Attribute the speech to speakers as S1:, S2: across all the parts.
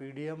S1: PDM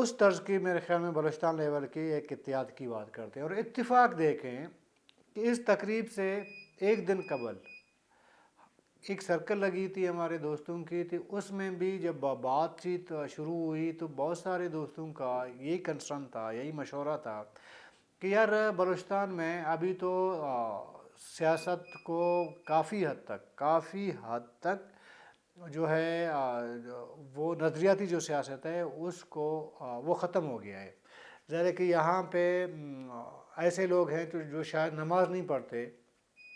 S1: اس طرز کی میرے خیال میں بلوچستان لیول کی ایک اتحاد کی بات کرتے ہیں. اور اتفاق دیکھیں کہ اس تقریب سے ایک دن قبل ایک سرکل لگی تھی ہمارے دوستوں کی تھی، اس میں بھی جب بات چیت شروع ہوئی تو بہت سارے دوستوں کا یہی کنسرن تھا، یہی مشورہ تھا کہ یار بلوچستان میں ابھی تو سیاست کو کافی حد تک جو ہے وہ نظریاتی جو سیاست ہے اس کو وہ ختم ہو گیا ہے. ظاہر ہے کہ یہاں پہ ایسے لوگ ہیں جو شاید نماز نہیں پڑھتے،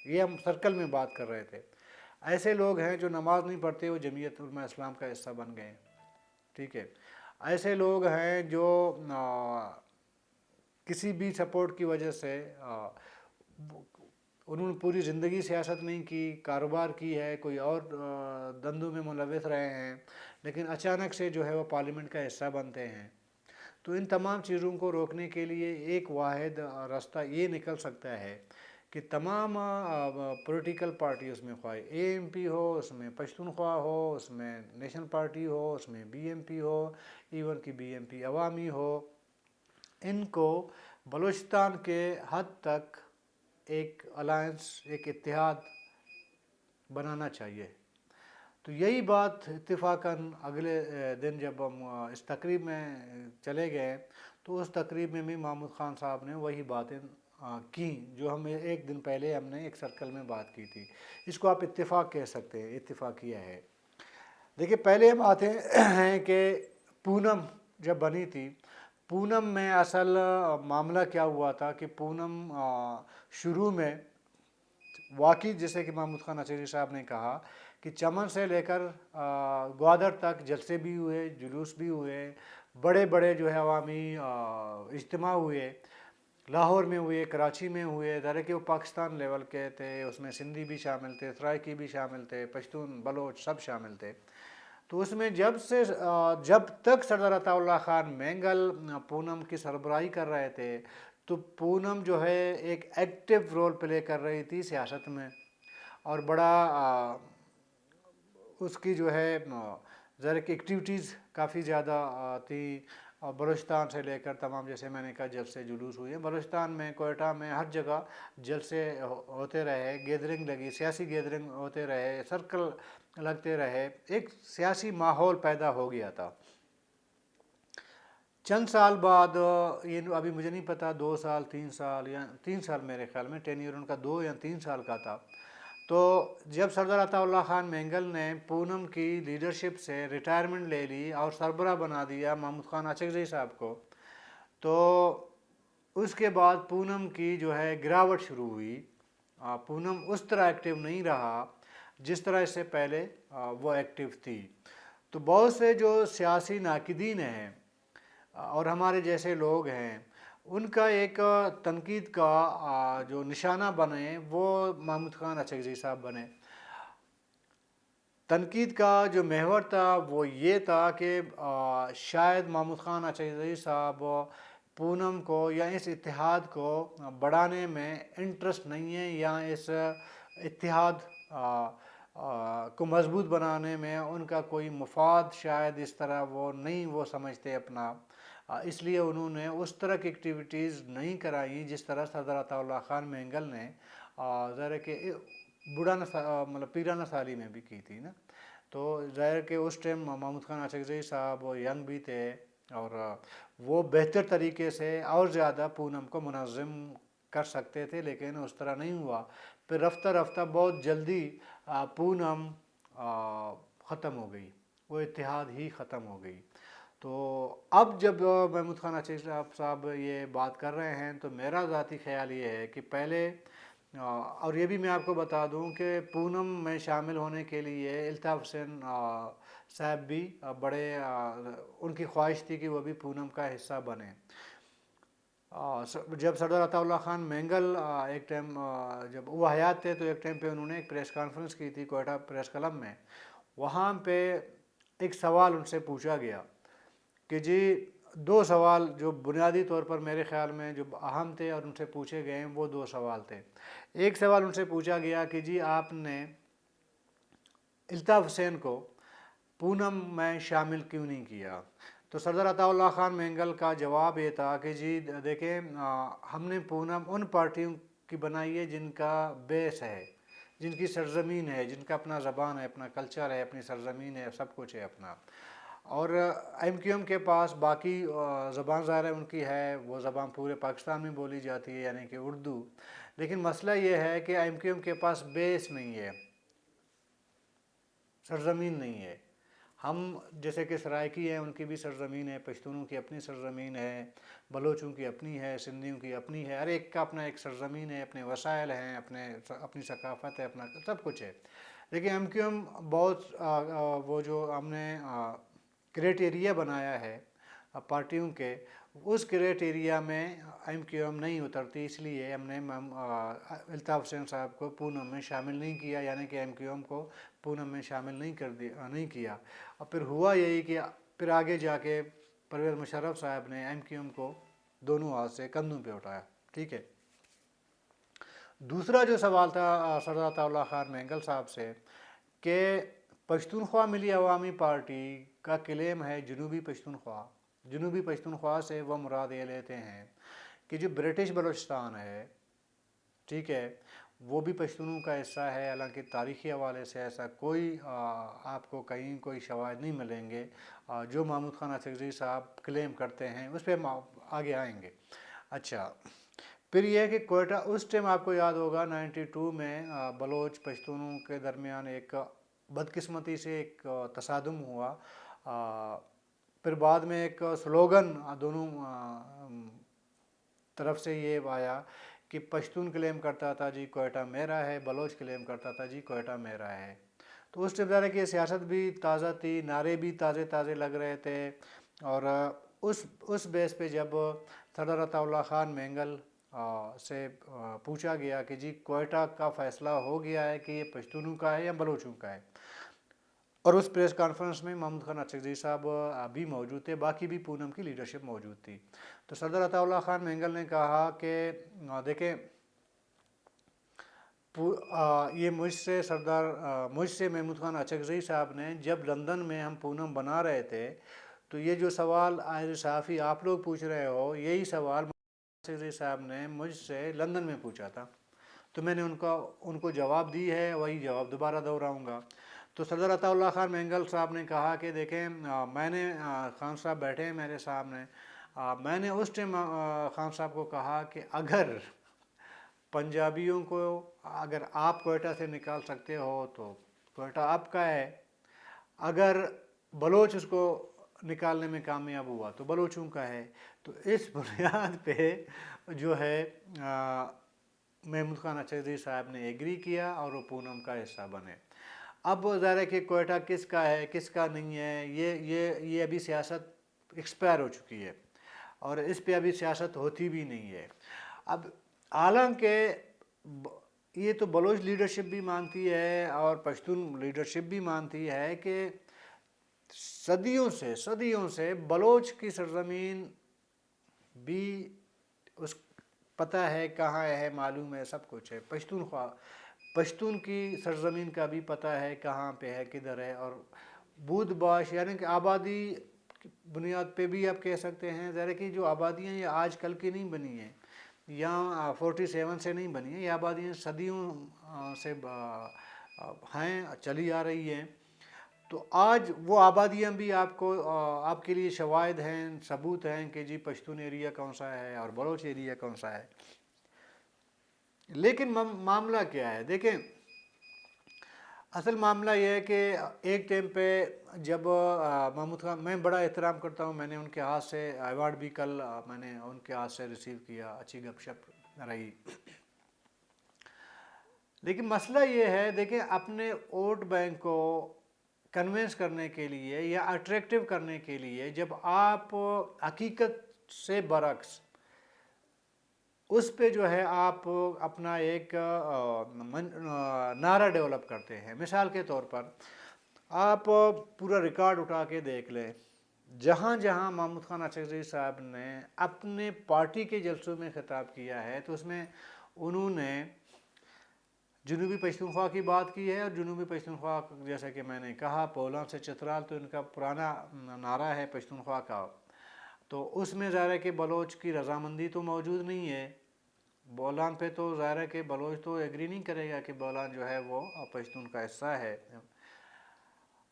S1: یہ ہم سرکل میں بات کر رہے تھے، ایسے لوگ ہیں جو نماز نہیں پڑھتے، وہ جمعیت علماء اسلام کا حصہ بن گئے. ٹھیک ہے، ایسے لوگ ہیں جو کسی بھی سپورٹ کی وجہ سے انہوں نے پوری زندگی سیاست نہیں کی، کاروبار کی ہے، کوئی اور دندوں میں ملوث رہے ہیں، لیکن اچانک سے جو ہے وہ پارلیمنٹ کا حصہ بنتے ہیں. تو ان تمام چیزوں کو روکنے کے لیے ایک واحد راستہ یہ نکل سکتا ہے کہ تمام پولیٹیکل پارٹی، اس میں خواہ اے ایم پی ہو، اس میں پشتونخوا ہو، اس میں نیشنل پارٹی ہو، اس میں بی ایم پی ہو، ایون کی بی ایم پی عوامی ہو، ان کو بلوچستان کے حد تک ایک الائنس، ایک اتحاد بنانا چاہیے. تو یہی بات اتفاقاً اگلے دن جب ہم اس تقریب میں چلے گئے تو اس تقریب میں بھی محمود خان صاحب نے وہی باتیں کی جو ہم ایک دن پہلے ہم نے ایک سرکل میں بات کی تھی. اس کو آپ اتفاق کہہ سکتے ہیں، اتفاقیہ ہے. دیکھیے پہلے ہم آتے ہیں کہ پونم جب بنی تھی، پونم میں اصل معاملہ کیا ہوا تھا کہ پونم شروع میں واقعی جیسے کہ محمود خان اچھری صاحب نے کہا کہ چمن سے لے کر گوادر تک جلسے بھی ہوئے، جلوس بھی ہوئے، بڑے بڑے جو ہے عوامی اجتماع ہوئے، لاہور میں ہوئے، کراچی میں ہوئے. ظاہر ہے کہ وہ پاکستان لیول کے تھے، اس میں سندھی بھی شامل تھے، سرائکی بھی شامل تھے، پشتون، بلوچ سب شامل تھے. تو اس میں جب تک سردار عطا اللہ خان مینگل پونم کی سربراہی کر رہے تھے تو پونم جو ہے ایک ایکٹیو رول پلے کر رہی تھی سیاست میں، اور بڑا اس کی جو ہے ظاہر کہ ایکٹیویٹیز کافی زیادہ تھی. بلوچستان سے لے کر تمام جیسے میں نے کہا جلسے جلوس ہوئے، بلوچستان میں، کوئٹہ میں، ہر جگہ جلسے ہوتے رہے، گیدرنگ لگی، سیاسی گیدرنگ ہوتے رہے، سرکل لگتے رہے، ایک سیاسی ماحول پیدا ہو گیا تھا. چند سال بعد، یہ ابھی مجھے نہیں پتا 2 سال 3 سال یا 3 سال میرے خیال میں ٹینیور ان کا 2 یا 3 سال کا تھا، تو جب سردار عطا اللہ خان مینگل نے پونم کی لیڈرشپ سے ریٹائرمنٹ لے لی اور سربراہ بنا دیا محمود خان اچکزئی صاحب کو، تو اس کے بعد پونم کی جو ہے گراوٹ شروع ہوئی. پونم اس طرح ایکٹیو نہیں رہا جس طرح اس سے پہلے وہ ایکٹیو تھی. تو بہت سے جو سیاسی ناقدین ہیں اور ہمارے جیسے لوگ ہیں، ان کا ایک تنقید کا جو نشانہ بنے وہ محمود خان اچکزئی صاحب بنے. تنقید کا جو محور تھا وہ یہ تھا کہ شاید محمود خان اچکزئی صاحب پونم کو یا اس اتحاد کو بڑھانے میں انٹرسٹ نہیں ہے، یا اس اتحاد کو مضبوط بنانے میں ان کا کوئی مفاد شاید اس طرح وہ سمجھتے اپنا، اس لیے انہوں نے اس طرح کی ایکٹیویٹیز نہیں کرائی جس طرح سردار عطا اللہ خان مینگل نے ظاہر ہے کہ مطلب پیرانہ سالی میں بھی کی تھی نا. تو ظاہر کہ اس ٹائم محمود خان اچکزئی صاحب ینگ بھی تھے اور وہ بہتر طریقے سے اور زیادہ پونم کو منظم کر سکتے تھے، لیکن اس طرح نہیں ہوا. پھر رفتہ رفتہ بہت جلدی پونم ختم ہو گئی، وہ اتحاد ہی ختم ہو گئی. تو اب جب محمود خان اچکزئی صاحب یہ بات کر رہے ہیں تو میرا ذاتی خیال یہ ہے کہ پہلے، اور یہ بھی میں آپ کو بتا دوں کہ پونم میں شامل ہونے کے لیے الطاف حسین صاحب بھی بڑے ان کی خواہش تھی کہ وہ بھی پونم کا حصہ بنے. جب سردار عطا اللہ خان مینگل ایک ٹائم جب وہ حیات تھے تو ایک ٹائم پہ انہوں نے ایک پریس کانفرنس کی تھی کوئٹہ پریس کلب میں. وہاں پہ ایک سوال ان سے پوچھا گیا کہ جی 2 سوال جو بنیادی طور پر میرے خیال میں جو اہم تھے اور ان سے پوچھے گئے ہیں، وہ 2 سوال تھے. ایک سوال ان سے پوچھا گیا کہ جی آپ نے الطاف حسین کو پونم میں شامل کیوں نہیں کیا. تو صدر عطا اللہ خان مینگل کا جواب یہ تھا کہ جی دیکھیں ہم نے پونم ان پارٹیوں کی بنائی ہے جن کا بیس ہے، جن کی سرزمین ہے، جن کا اپنا زبان ہے، اپنا کلچر ہے، اپنی سرزمین ہے، سب کچھ ہے اپنا. اور ایم کیو ایم کے پاس باقی زبان ظاہر ہے ان کی ہے، وہ زبان پورے پاکستان میں بولی جاتی ہے یعنی کہ اردو. لیکن مسئلہ یہ ہے کہ ایم کیو ایم کے پاس بیس نہیں ہے، سرزمین نہیں ہے. ہم جیسے کہ سرائکی ہیں ان کی بھی سرزمین ہے، پشتونوں کی اپنی سرزمین ہے، بلوچوں کی اپنی ہے، سندھیوں کی اپنی ہے، ہر ایک کا اپنا ایک سرزمین ہے، اپنے وسائل ہیں، اپنی ثقافت ہے، اپنا سب کچھ ہے. لیکن ایم کیو ایم بہت وہ جو ہم نے کرائٹیریا بنایا ہے پارٹیوں کے، اس کرائٹیریا میں ایم کیو ایم نہیں اترتی، اس لیے ہم نے الطاف حسین صاحب کو پونم میں شامل نہیں کیا، یعنی کہ ایم کیو ایم کو پونم میں شامل نہیں کیا. اور پھر ہوا یہی کہ پھر آگے جا کے پرویز مشرف صاحب نے ایم کیو ایم کو دونوں ہاتھ سے کندھوں پہ اٹھایا. ٹھیک ہے. دوسرا جو سوال تھا صدر عطا اللہ خان مینگل صاحب سے کہ پشتونخوا ملی عوامی پارٹی کا کلیم ہے جنوبی پشتونخوا. جنوبی پشتونخوا سے وہ مراد یہ لیتے ہیں کہ جو برٹش بلوچستان ہے، ٹھیک ہے، وہ بھی پشتونوں کا حصہ ہے. حالانکہ تاریخی حوالے سے ایسا کوئی آپ کو کہیں کوئی شواہد نہیں ملیں گے. جو محمود خان اڅکزئی صاحب کلیم کرتے ہیں اس پہ ہم آگے آئیں گے. اچھا، پھر یہ کہ کوئٹہ اس ٹائم آپ کو یاد ہوگا 92 میں بلوچ پشتونوں کے درمیان ایک بدقسمتی سے ایک تصادم ہوا. پھر بعد میں ایک سلوگن دونوں طرف سے یہ آیا کہ پشتون کلیم کرتا تھا جی کوئٹہ میرا ہے، بلوچ کلیم کرتا تھا جی کوئٹہ میرا ہے. تو اس ٹائم ظاہر کہ سیاست بھی تازہ تھی، نعرے بھی تازے لگ رہے تھے. اور اس بیس پہ جب صدر عطا اللہ خان مینگل سے پوچھا گیا کہ جی کوئٹہ کا فیصلہ ہو گیا ہے کہ یہ پشتونوں کا ہے یا بلوچوں کا ہے، اور اس پریس کانفرنس میں محمود خان اڅکزئی صاحب بھی موجود تھے، باقی بھی پونم کی لیڈرشپ موجود تھی. تو صدر عطا اللہ خان مینگل نے کہا کہ دیکھیں یہ مجھ سے محمود خان اڅکزئی صاحب نے جب لندن میں ہم پونم بنا رہے تھے تو یہ جو سوال صحافی آپ لوگ پوچھ رہے ہو، یہی سوال اڅکزئی صاحب نے مجھ سے لندن میں پوچھا تھا. تو میں نے ان کو جواب دی ہے، وہی جواب دوبارہ دہراؤں گا. تو صدر عطا اللہ خان مینگل صاحب نے کہا کہ دیکھیں میں نے خان صاحب بیٹھے ہیں میرے سامنے، میں نے اس ٹائم خان صاحب کو کہا کہ اگر پنجابیوں کو اگر آپ کوئٹہ سے نکال سکتے ہو تو کوئٹہ آپ کا ہے، اگر بلوچ اس کو نکالنے میں کامیاب ہوا تو بلوچوں کا ہے. تو اس بنیاد پہ جو ہے محمود خان اڅکزئی صاحب نے ایگری کیا اور وہ پونم کا حصہ بنے. اب ظاہر ہے کہ کوئٹہ کس کا ہے کس کا نہیں ہے، یہ ابھی سیاست ایکسپائر ہو چکی ہے اور اس پہ ابھی سیاست ہوتی بھی نہیں ہے. اب حالانکہ یہ تو بلوچ لیڈرشپ بھی مانتی ہے اور پشتون لیڈرشپ بھی مانتی ہے کہ صدیوں سے بلوچ کی سرزمین بھی اس پتہ ہے کہاں ہے، معلوم ہے، سب کچھ ہے. پشتون کی سرزمین کا بھی پتہ ہے کہاں پہ ہے، کدھر ہے. اور بود باش یعنی کہ آبادی بنیاد پہ بھی آپ کہہ سکتے ہیں ظاہر کہ جو آبادیاں یہ آج کل کی نہیں بنی ہیں یا 47 سے نہیں بنی ہیں، یہ آبادیاں صدیوں سے ہیں، چلی آ رہی ہیں. تو آج وہ آبادیاں بھی آپ کے لیے شواہد ہیں، ثبوت ہیں کہ جی پشتون ایریا کون سا ہے اور بلوچ ایریا کون سا ہے. لیکن معاملہ کیا ہے؟ دیکھیں اصل معاملہ یہ ہے کہ ایک ٹائم پہ جب محمود خان، میں بڑا احترام کرتا ہوں، میں نے ان کے ہاتھ سے ایوارڈ بھی کل میں نے ان کے ہاتھ سے ریسیو کیا، اچھی گپ شپ رہی. لیکن مسئلہ یہ ہے دیکھیں اپنے ووٹ بینک کو کنونس کرنے کے لیے یا اٹریکٹیو کرنے کے لیے جب آپ حقیقت سے برعکس اس پہ جو ہے آپ اپنا ایک نعرہ ڈیولپ کرتے ہیں. مثال کے طور پر آپ پورا ریکارڈ اٹھا کے دیکھ لیں، جہاں محمود خان اڅکزئی صاحب نے اپنے پارٹی کے جلسوں میں خطاب کیا ہے تو اس میں انہوں نے جنوبی پشتونخوا کی بات کی ہے، اور جنوبی پشتونخوا جیسا کہ میں نے کہا بولان سے چترال تو ان کا پرانا نعرہ ہے پشتونخوا کا، تو اس میں ظاہر ہے کہ بلوچ کی رضامندی تو موجود نہیں ہے بولان پہ، تو ظاہر ہے کہ بلوچ تو ایگری نہیں کرے گا کہ بولان جو ہے وہ پشتون کا حصہ ہے۔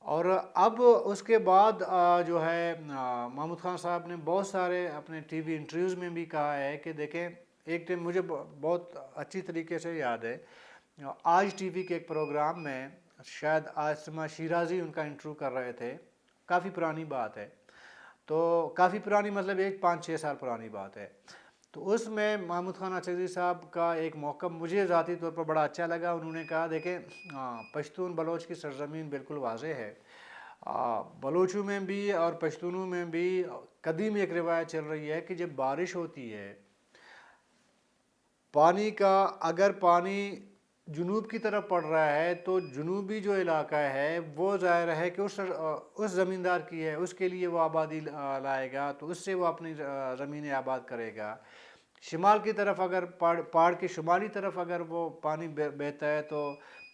S1: اور اب اس کے بعد جو ہے محمود خان صاحب نے بہت سارے اپنے ٹی وی انٹرویوز میں بھی کہا ہے کہ دیکھیں، ایک ٹائم مجھے بہت اچھی طریقے سے یاد ہے، آج ٹی وی کے ایک پروگرام میں شاید عاصمہ شیرازی ان کا انٹرویو کر رہے تھے، کافی پرانی بات ہے، تو کافی پرانی مطلب 5-6 سال پرانی بات ہے، تو اس میں محمود خان اچکزئی صاحب کا ایک موقع مجھے ذاتی طور پر بڑا اچھا لگا۔ انہوں نے کہا دیکھیں پشتون بلوچ کی سرزمین بالکل واضح ہے، بلوچوں میں بھی اور پشتونوں میں بھی قدیم ایک روایت چل رہی ہے کہ جب بارش ہوتی ہے پانی کا، اگر پانی جنوب کی طرف پڑ رہا ہے تو جنوبی جو علاقہ ہے وہ ظاہر ہے کہ اس زمیندار کی ہے، اس کے لیے وہ آبادی لائے گا، تو اس سے وہ اپنی زمینیں آباد کرے گا۔ شمال کی طرف اگر پہاڑ کی شمالی طرف اگر وہ پانی بہتا ہے تو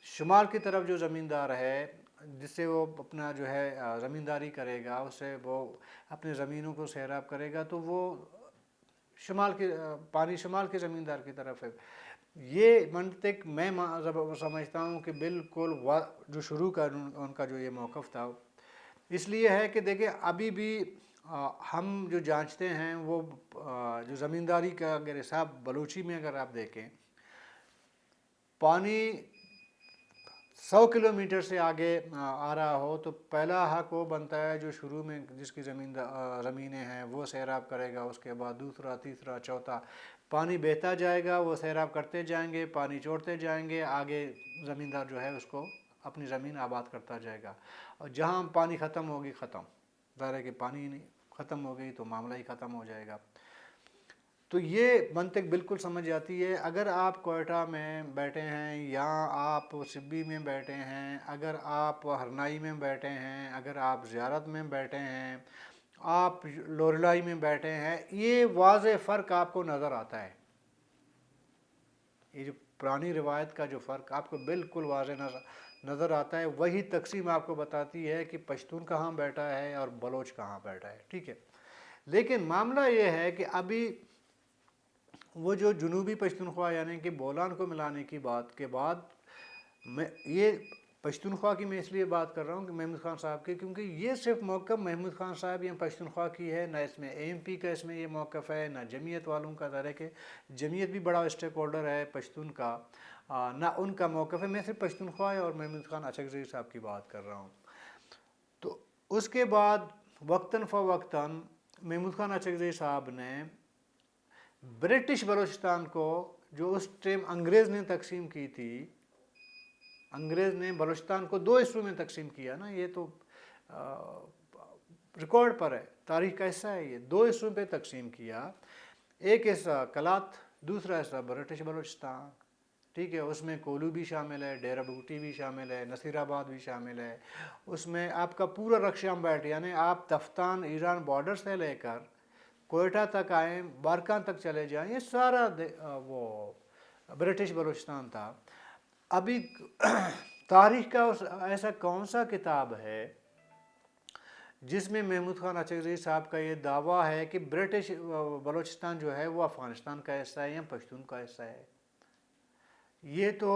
S1: شمال کی طرف جو زمیندار ہے جس سے وہ اپنا جو ہے زمینداری کرے گا، اس سے وہ اپنے زمینوں کو سیراب کرے گا، تو وہ شمال کے پانی شمال کے زمیندار کی طرف ہے۔ یہ منطق میں سمجھتا ہوں کہ بالکل جو شروع کا ان کا جو یہ موقف تھا، اس لیے ہے کہ دیکھیں ابھی بھی ہم جو جانچتے ہیں وہ جو زمینداری کا اگر حساب بلوچی میں اگر آپ دیکھیں، پانی 100 کلومیٹر سے آگے آ رہا ہو تو پہلا حق وہ بنتا ہے جو شروع میں جس کی زمینیں ہیں وہ سیراب کرے گا، اس کے بعد دوسرا، تیسرا، چوتھا، پانی بہتا جائے گا، وہ سیراب کرتے جائیں گے، پانی چھوڑتے جائیں گے، آگے زمیندار جو ہے اس کو اپنی زمین آباد کرتا جائے گا، اور جہاں پانی ختم ہوگی ختم، ظاہر ہے کہ پانی نہیں ختم ہو گئی تو معاملہ ہی ختم ہو جائے گا۔ تو یہ منطق بالکل سمجھ آتی ہے۔ اگر آپ کوئٹہ میں بیٹھے ہیں یا آپ سبی میں بیٹھے ہیں، اگر آپ ہرنائی میں بیٹھے ہیں، اگر آپ زیارت میں بیٹھے ہیں، آپ لوریلائی میں بیٹھے ہیں، یہ واضح فرق آپ کو نظر آتا ہے۔ یہ جو پرانی روایت کا جو فرق آپ کو بالکل واضح نظر آتا ہے، وہی تقسیم آپ کو بتاتی ہے کہ پشتون کہاں بیٹھا ہے اور بلوچ کہاں بیٹھا ہے، ٹھیک ہے۔ لیکن معاملہ یہ ہے کہ ابھی وہ جو جنوبی پشتونخوا یعنی کہ بولان کو ملانے کی بات کے بعد، میں یہ پشتونخوا کی میں اس لیے بات کر رہا ہوں کہ محمود خان صاحب کی، کیونکہ یہ صرف موقف محمود خان صاحب یا پشتونخوا کی ہے، نہ اس میں اے ایم پی کا اس میں یہ موقف ہے، نہ جمعیت والوں کا، ظاہر ہے کہ جمعیت بھی بڑا اسٹیک ہولڈر ہے پشتون کا، نہ ان کا موقف ہے، میں صرف پشتونخوا اور محمود خان اچکزئی صاحب کی بات کر رہا ہوں۔ تو اس کے بعد وقتاً فوقتاً محمود خان اچکزئی صاحب نے برٹش بلوچستان کو، جو اس ٹائم انگریز نے تقسیم کی تھی، انگریز نے بلوچستان کو 2 حصوں میں تقسیم کیا نا، یہ تو ریکارڈ پر ہے، تاریخ کا حصہ ہے، یہ 2 حصوں پہ تقسیم کیا، ایک حصہ کلات، دوسرا حصہ برٹش بلوچستان، ٹھیک ہے۔ اس میں کولو بھی شامل ہے، ڈیرہ بگٹی بھی شامل ہے، نصیر آباد بھی شامل ہے، اس میں آپ کا پورا رقص بیٹھ، یعنی آپ تفتان ایران بارڈر سے لے کر کوئٹہ تک آئیں، بارکان تک چلے جائیں، یہ سارا وہ برٹش بلوچستان تھا۔ ابھی تاریخ کا ایسا کون سا کتاب ہے جس میں محمود خان اچکزئی صاحب کا یہ دعویٰ ہے کہ برٹش بلوچستان جو ہے وہ افغانستان کا حصہ ہے یا پشتون کا حصہ ہے؟ یہ تو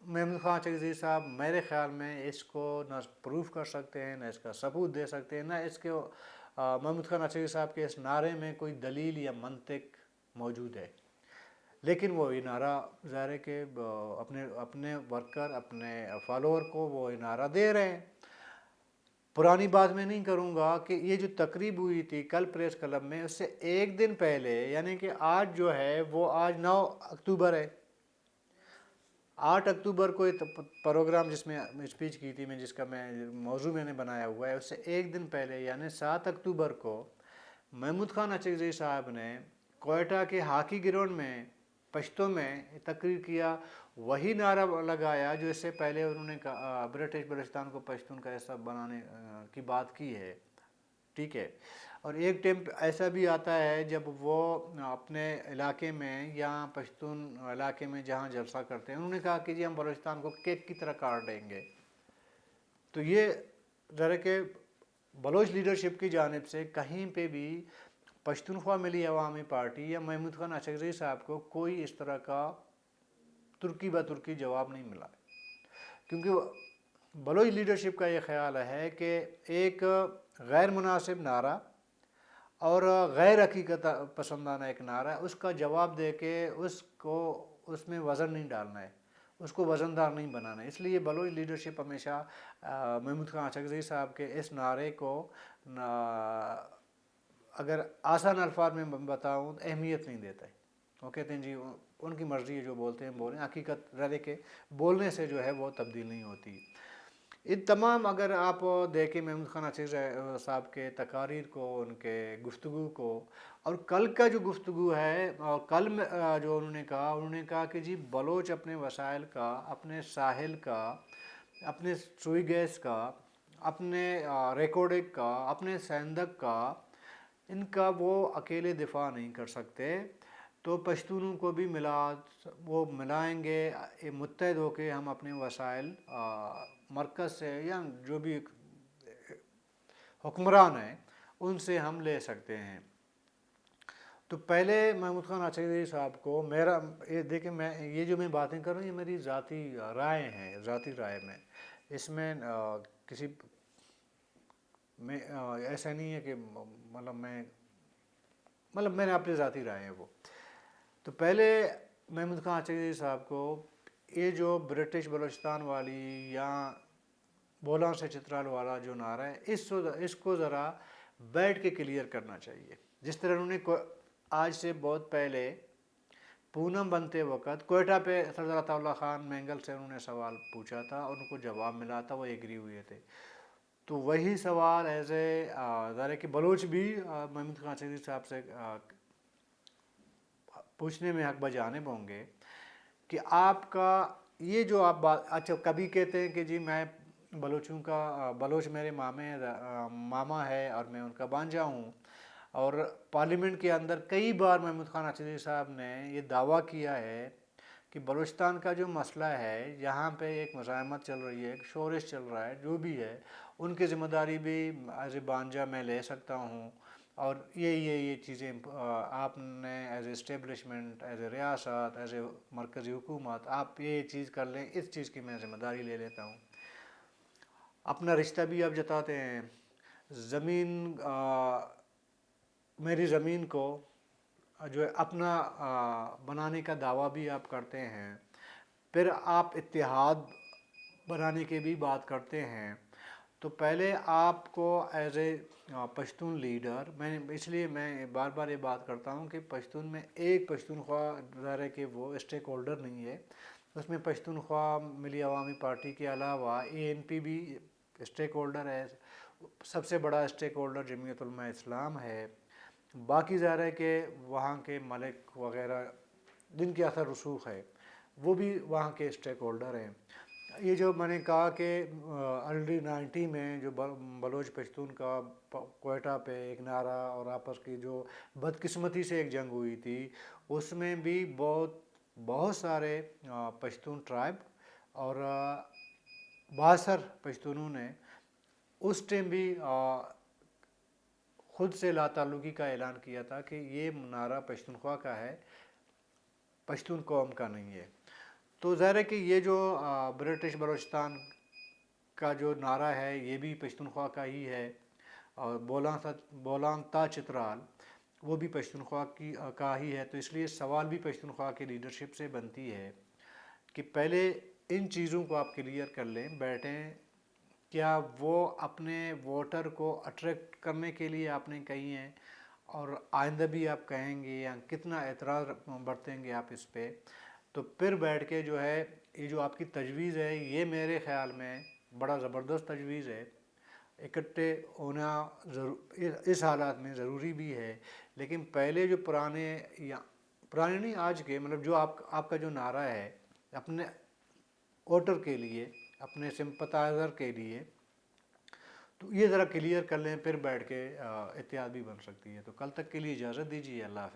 S1: محمود خان اچکزئی صاحب میرے خیال میں اس کو نہ پروف کر سکتے ہیں، نہ اس کا ثبوت دے سکتے ہیں، نہ اس کے محمود خان اچکزئی صاحب کے اس نعرے میں کوئی دلیل یا منطق موجود ہے۔ لیکن وہ یہ نعرہ ظاہر ہے کہ اپنے ورکر، اپنے فالوور کو وہ یہ نعرہ دے رہے ہیں۔ پرانی بات میں نہیں کروں گا کہ یہ جو تقریب ہوئی تھی کل پریس کلب میں، اس سے ایک دن پہلے، یعنی کہ آج جو ہے وہ آج 9 اکتوبر ہے، 8 اکتوبر کو یہ پروگرام جس میں اسپیچ کی تھی میں، جس کا موضوع میں نے بنایا ہوا ہے، اس سے ایک دن پہلے یعنی 7 اکتوبر کو محمود خان اچکزئی صاحب نے کوئٹہ کے ہاکی گراؤنڈ میں پشتوں میں تقریر کیا، وہی نعرہ لگایا جو اس سے پہلے انہوں نے برٹش بلوچستان کو پشتون کا حصہ بنانے کی بات کی ہے۔ ٹھیک ہے. اور ایک ٹائم ایسا بھی آتا ہے جب وہ اپنے علاقے میں یا پشتون علاقے میں جہاں جلسہ کرتے ہیں انہوں نے کہا کہ جی ہم بلوچستان کو کیک کی طرح کاٹ دیں گے. تو یہ ذرا کہ بلوچ لیڈرشپ کی جانب سے کہیں پہ بھی پشتونخوا ملی عوامی پارٹی یا محمود خان اچکزئی صاحب کو کوئی اس طرح کا ترکی بترکی جواب نہیں ملا. کیونکہ بلوچ لیڈرشپ کا یہ خیال ہے کہ ایک غیر مناسب نعرہ اور غیر حقیقت پسندانہ ایک نعرہ ہے، اس کا جواب دے کے اس میں وزن نہیں ڈالنا ہے، اس کو وزن دار نہیں بنانا ہے. اس لیے بلوچ لیڈرشپ ہمیشہ محمود خان اچکزئی صاحب کے اس نعرے کو اگر آسان الفاظ میں بتاؤں تو اہمیت نہیں دیتا ہے. وہ کہتے ہیں جی ان کی مرضی ہے، جو بولتے ہیں بولیں، حقیقت رہے کہ بولنے سے جو ہے وہ تبدیل نہیں ہوتی. ان تمام اگر آپ دیکھیں محمود خان اچکزئی صاحب کے تقاریر کو، ان کے گفتگو کو، اور کل کا جو گفتگو ہے، اور کل میں جو انہوں نے کہا کہ جی بلوچ اپنے وسائل کا، اپنے ساحل کا، اپنے سوئی گیس کا، اپنے ریکارڈنگ کا، اپنے سیندک کا، ان کا وہ اکیلے دفاع نہیں کر سکتے. تو پشتونوں کو بھی وہ ملائیں گے، متحد ہو کے ہم اپنے وسائل مرکز سے یا جو بھی حکمران ہیں ان سے ہم لے سکتے ہیں. تو پہلے محمود خان اچکزئی صاحب کو دیکھیں یہ جو میں باتیں کر رہا ہوں یہ میری ذاتی رائے ہیں، ذاتی رائے میں، اس میں کسی میں ایسا نہیں ہے کہ میں نے اپنی ذاتی رائے ہیں وہ. تو پہلے محمود خان اچکزئی صاحب کو یہ جو برٹش بلوچستان والی یا بولان سے چترال والا جو نعرہ ہے اس کو ذرا بیٹھ کے کلیئر کرنا چاہیے. جس طرح انہوں نے آج سے بہت پہلے پونم بنتے وقت کوئٹہ پہ سردار عطا اللہ خان مینگل سے انہوں نے سوال پوچھا تھا اور ان کو جواب ملا تھا، وہ ایگری ہوئے تھے. تو وہی سوال ظاہر ہے کہ بلوچ بھی محمود خان اچکزئی صاحب سے پوچھنے میں حق بجانب ہوں گے کہ آپ کا یہ جو آپ بات، اچھا کبھی کہتے ہیں کہ جی میں بلوچ میرے ماما ہے اور میں ان کا بانجا ہوں. اور پارلیمنٹ کے اندر کئی بار محمود خان اچکزئی صاحب نے یہ دعویٰ کیا ہے کہ بلوچستان کا جو مسئلہ ہے، یہاں پہ ایک مزاحمت چل رہی ہے، ایک شورش چل رہا ہے، جو بھی ہے ان کی ذمہ داری بھی ایز اے بانجا میں لے سکتا ہوں. اور یہ چیزیں آپ نے as a establishment, as a ریاست، ایز اے مرکزی حکومت آپ یہ چیز کر لیں، اس چیز کی میں ذمہ داری لے لیتا ہوں. اپنا رشتہ بھی آپ جتاتے ہیں، میری زمین کو جو ہے اپنا بنانے کا دعویٰ بھی آپ کرتے ہیں. پھر آپ اتحاد بنانے کی بھی بات کرتے ہیں. تو پہلے آپ کو ایز اے پشتون لیڈر، اس لیے میں بار بار یہ بات کرتا ہوں کہ پشتون میں ایک پشتونخوا ظاہر ہے کہ وہ اسٹیک ہولڈر نہیں ہے، اس میں پشتونخوا ملی عوامی پارٹی کے علاوہ ANP بھی اسٹیک ہولڈر ہے، سب سے بڑا اسٹیک ہولڈر جمعیت علماء اسلام ہے. باقی ظاہر ہے کہ وہاں کے ملک وغیرہ جن کے اثر رسوخ ہے وہ بھی وہاں کے اسٹیک ہولڈر ہیں. یہ جو میں نے کہا کہ ارلی 90 میں جو بلوچ پشتون کا کوئٹہ پہ ایک نعرہ اور آپس کی جو بدقسمتی سے ایک جنگ ہوئی تھی، اس میں بھی بہت سارے پشتون ٹرائب اور 62 پشتونوں نے اس ٹائم بھی خود سے لا تعلقی کا اعلان کیا تھا کہ یہ نعرہ پشتونخوا کا ہے، پشتون قوم کا نہیں ہے. تو ظاہر ہے کہ یہ جو برٹش بلوچستان کا جو نعرہ ہے یہ بھی پشتونخوا کا ہی ہے، اور بولان تا چترال وہ بھی پشتونخوا کا ہی ہے. تو اس لیے سوال بھی پشتونخوا کی لیڈرشپ سے بنتی ہے کہ پہلے ان چیزوں کو آپ کلیئر کر لیں، بیٹھیں. کیا وہ اپنے ووٹر کو اٹریکٹ کرنے کے لیے آپ نے کہی ہیں اور آئندہ بھی آپ کہیں گے، یا کتنا اعتراض برتیں گے آپ اس پہ؟ تو پھر بیٹھ کے جو ہے یہ جو آپ کی تجویز ہے یہ میرے خیال میں بڑا زبردست تجویز ہے. اکٹھے ہونا اس حالات میں ضروری بھی ہے، لیکن پہلے جو پرانے نہیں آج کے جو آپ کا جو نعرہ ہے اپنے ووٹر کے لیے، اپنے سمپتائزر کے لیے، تو یہ ذرا کلیئر کر لیں، پھر بیٹھ کے اتحاد بھی بن سکتی ہے۔ تو کل تک کے لیے اجازت دیجیے، اللہ حافظ۔